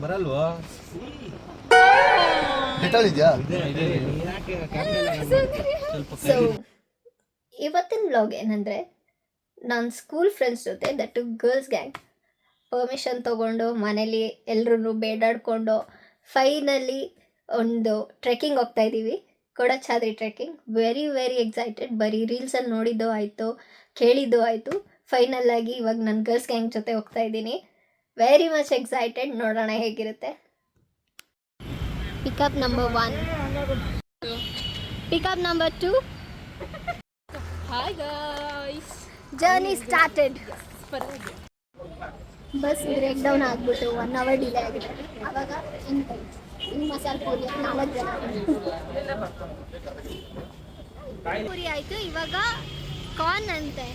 ಬರಲ್ವಾ ಸೊ ಇವತ್ತಿನ ವ್ಲಾಗ್ ಏನಂದರೆ ನಾನು ಸ್ಕೂಲ್ ಫ್ರೆಂಡ್ಸ್ ಜೊತೆ ದಟ್ಟು ಗರ್ಲ್ಸ್ ಗ್ಯಾಂಗ್ ಪರ್ಮಿಷನ್ ತೊಗೊಂಡು ಮನೇಲಿ ಎಲ್ಲರೂ ಬೇಡಾಡಿಕೊಂಡು ಫೈನಲಿ ಒಂದು ಟ್ರೆಕ್ಕಿಂಗ್ ಹೋಗ್ತಾ ಇದ್ದೀವಿ. Kodachadri trekking. Very very excited. ಬರೀ ರೀಲ್ಸಲ್ಲಿ ನೋಡಿದ್ದು ಆಯಿತು, ಕೇಳಿದ್ದು ಆಯಿತು. ಫೈನಲ್ ಆಗಿ ಇವಾಗ ನಾನು ಗರ್ಲ್ಸ್ ಗ್ಯಾಂಗ್ ಜೊತೆ ಹೋಗ್ತಾ ಇದ್ದೀನಿ. Very much excited. ನೋಡೋಣ ಹೇಗಿರುತ್ತೆ. Pickup number 1, pickup number 2. Hi guys. Journey started. Bus break down ಆಗಿಬಿಟ್ಟು 1 ಅವರ್ ಡಿಲೇ ಆಗಿದೆ. ಆವಾಗ ಇನ್ನು ಮಸಾಲೆ ಪೂರಿ 4 ಜನ ಪೂರಿ ಆಯಿತು. ಇವಾಗ ಕಾರ್ನ್ ಅಂತೆ.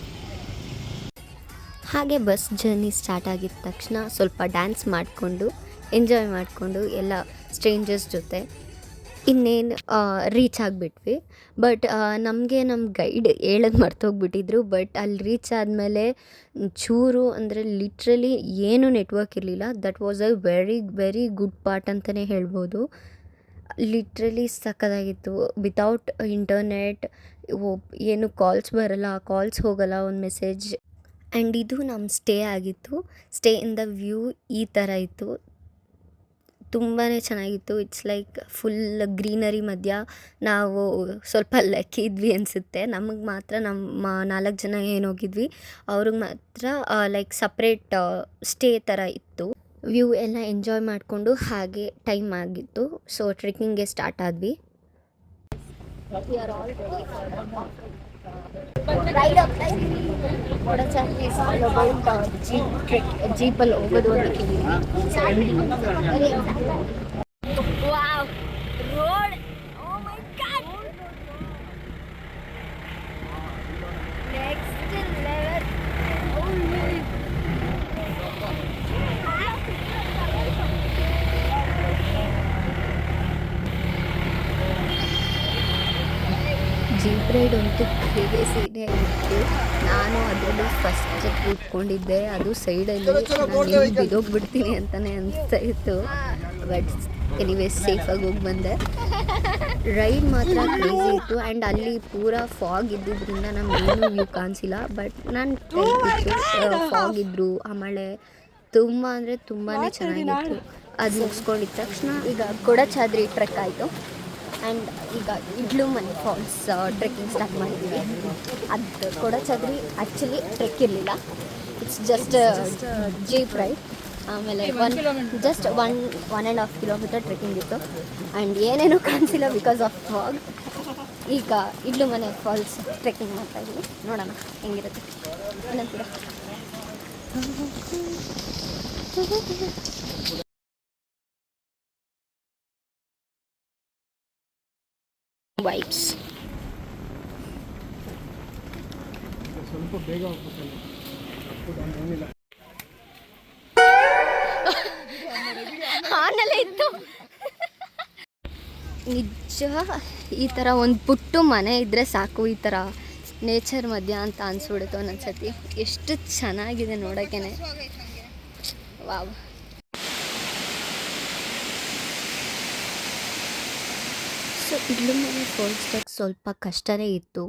ಹಾಗೆ ಬಸ್ ಜರ್ನಿ ಸ್ಟಾರ್ಟ್ ಆಗಿದ ತಕ್ಷಣ ಸ್ವಲ್ಪ ಡ್ಯಾನ್ಸ್ ಮಾಡಿಕೊಂಡು ಎಂಜಾಯ್ ಮಾಡಿಕೊಂಡು ಎಲ್ಲ ಸ್ಟ್ರೇಂಜರ್ಸ್ ಜೊತೆ ಇನ್ನೇನು ರೀಚ್ ಆಗಿಬಿಟ್ವಿ. ಬಟ್ ನಮಗೆ ನಮ್ಮ ಗೈಡ್ ಹೇಳೋದು ಮರ್ತೋಗ್ಬಿಟ್ಟಿದ್ರು. ಬಟ್ ಅಲ್ಲಿ ರೀಚ್ ಆದಮೇಲೆ ಚೂರು ಅಂದರೆ ಲಿಟ್ರಲಿ ಏನೂ ನೆಟ್ವರ್ಕ್ ಇರಲಿಲ್ಲ. That was a very very good part ಅಂತಲೇ ಹೇಳ್ಬೋದು. ಲಿಟ್ರಲಿ ಸಕ್ಕತ್ತಾಗಿತ್ತು. ವಿತೌಟ್ ಇಂಟರ್ನೆಟ್ ಏನು ಕಾಲ್ಸ್ ಬರೋಲ್ಲ, ಕಾಲ್ಸ್ ಹೋಗೋಲ್ಲ, ಒಂದು ಮೆಸೇಜ್. ಆ್ಯಂಡ್ ಇದು ನಮ್ಮ ಸ್ಟೇ ಆಗಿತ್ತು. ಸ್ಟೇ ಇನ್ ದ ವ್ಯೂ ಈ ಥರ ಇತ್ತು. ತುಂಬಾ ಚೆನ್ನಾಗಿತ್ತು. ಇಟ್ಸ್ ಲೈಕ್ ಫುಲ್ ಗ್ರೀನರಿ ಮಧ್ಯ ನಾವು ಸ್ವಲ್ಪ ಲಕ್ಕಿ ಇದ್ವಿ ಅನಿಸುತ್ತೆ. ನಮಗೆ ಮಾತ್ರ ನಮ್ಮ 4 ಜನ ಏನು ಹೋಗಿದ್ವಿ ಅವ್ರಿಗೆ ಮಾತ್ರ ಲೈಕ್ ಸಪ್ರೇಟ್ ಸ್ಟೇ ಥರ ಇತ್ತು. ವ್ಯೂ ಎಲ್ಲ ಎಂಜಾಯ್ ಮಾಡಿಕೊಂಡು ಹಾಗೆ ಟೈಮ್ ಆಗಿತ್ತು. ಸೊ ಟ್ರೆಕ್ಕಿಂಗ್ಗೆ ಸ್ಟಾರ್ಟ್ ಆದ್ವಿ. ಜೀಪಲ್ಲಿ ಹೋಗೋದು road. Oh my god, next level. Jeep ride ಅಂತೂ ಕ್ರೇಜಿನೇ ಇತ್ತು. ನಾನು ಅದರಲ್ಲಿ ಫಸ್ಟ್ ಕೂತ್ಕೊಂಡಿದ್ದೆ. ಅದು ಸೈಡಲ್ಲಿ ನಾನು ಬಿದ್ದೋಗ್ಬಿಡ್ತೀನಿ ಅಂತಲೇ ಅನಿಸ್ತಾ ಇತ್ತು. ಬಟ್ ಎನಿವೇಸ್ ಸೇಫಾಗಿ ಹೋಗಿ ಬಂದೆ. ರೈಡ್ ಮಾತ್ರ ಕ್ರೇಜಿ ಇತ್ತು. ಆ್ಯಂಡ್ ಅಲ್ಲಿ ಪೂರಾ ಫಾಗ್ ಇದ್ದಿದ್ದರಿಂದ ನಮಗೇನು ವ್ಯೂ ಕಾಣಿಸಿಲ್ಲ. ಬಟ್ ನಾನು ಫಾಗ್ ಇದ್ದರು, ಆಮೇಲೆ ತುಂಬ ಅಂದರೆ ತುಂಬಾ ಚೆನ್ನಾಗಿತ್ತು. ಅದು ಮುಗಿಸ್ಕೊಂಡಿದ್ದ ತಕ್ಷಣ ಈಗ ಕೊಡಚಾದ್ರಿ ಟ್ರೆಕ್ ಆಯಿತು. ಆ್ಯಂಡ್ ಈಗ ಇಡ್ಲುಮನೆ ಫಾಲ್ಸ್ ಟ್ರೆಕ್ಕಿಂಗ್ ಸ್ಟಾರ್ಟ್ ಮಾಡಿದ್ದೀವಿ. ಅದು ಕೊಡಚಾದ್ರಿ ಆ್ಯಕ್ಚುಲಿ ಟ್ರೆಕ್ ಇರಲಿಲ್ಲ. It's just jeep ride. ಆಮೇಲೆ ಜಸ್ಟ್ 1.5 ಕಿಲೋಮೀಟರ್ ಟ್ರೆಕ್ಕಿಂಗ್ ಇತ್ತು. ಆ್ಯಂಡ್ ಏನೇನೂ ಕಾಣಿಸಿಲ್ಲ ಬಿಕಾಸ್ ಆಫ್ ಫಾಗ್. ಈಗ ಇಡ್ಲುಮನೆ ಫಾಲ್ಸ್ ಟ್ರೆಕ್ಕಿಂಗ್ ಮಾಡ್ತಾಯಿದ್ದೀವಿ. ನೋಡೋಣ ಹೆಂಗಿರುತ್ತೆ ಏನಂತೀರ. ವೈಬ್ಸ್ ಸ್ವಲ್ಪ ಬೇಗ ಆನಲ್ಲೇ ಇತ್ತು. ನಿಜ ಈ ಥರ ಒಂದು ಪುಟ್ಟು ಮನೆ ಇದ್ದರೆ ಸಾಕು, ಈ ಥರ ನೇಚರ್ ಮಧ್ಯ ಅಂತ ಅನಿಸ್ಬಿಡುತ್ತೆ ಒಂದೊಂದ್ಸತಿ. ಎಷ್ಟು ಚೆನ್ನಾಗಿದೆ ನೋಡೋಕ್ಕೇ. ವಾವ್. ಸೊ ಇಡ್ಲುಮನೆ ಫಾಲ್ಸ್ದಾಗ ಸ್ವಲ್ಪ ಕಷ್ಟನೇ ಇತ್ತು.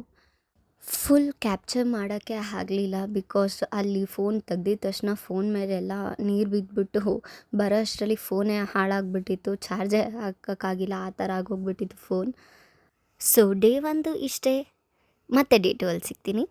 ಫುಲ್ ಕ್ಯಾಪ್ಚರ್ ಮಾಡೋಕ್ಕೆ ಆಗಲಿಲ್ಲ. ಬಿಕಾಸ್ ಅಲ್ಲಿ ಫೋನ್ ತೆಗ್ದಿದ ತಕ್ಷಣ ಫೋನ್ ಮೇಲೆಲ್ಲ ನೀರು ಬಿದ್ದುಬಿಟ್ಟು ಬರೋ ಅಷ್ಟರಲ್ಲಿ ಫೋನೇ ಹಾಳಾಗಿಬಿಟ್ಟಿತ್ತು. ಚಾರ್ಜೇ ಹಾಕೋಕ್ಕಾಗಿಲ್ಲ, ಆ ಥರ ಆಗೋಗ್ಬಿಟ್ಟಿತ್ತು ಫೋನ್. ಸೊ ಡೇ 1 ಇಷ್ಟೇ. ಮತ್ತೆ ಡೇ 2 ಅಲ್ಲಿ ಸಿಗ್ತೀನಿ.